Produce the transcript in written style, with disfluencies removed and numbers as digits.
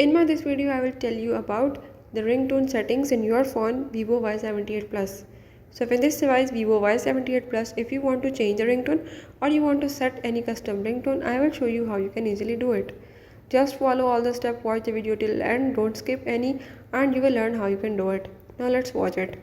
In my this video, I will tell you about the ringtone settings in your phone Vivo Y78 Plus. So in this device Vivo Y78 Plus, if you want to change the ringtone or you want to set any custom ringtone, I will show you how you can easily do it. Just follow all the steps, watch the video till end, don't skip any, and you will learn how you can do it. Now let's watch it.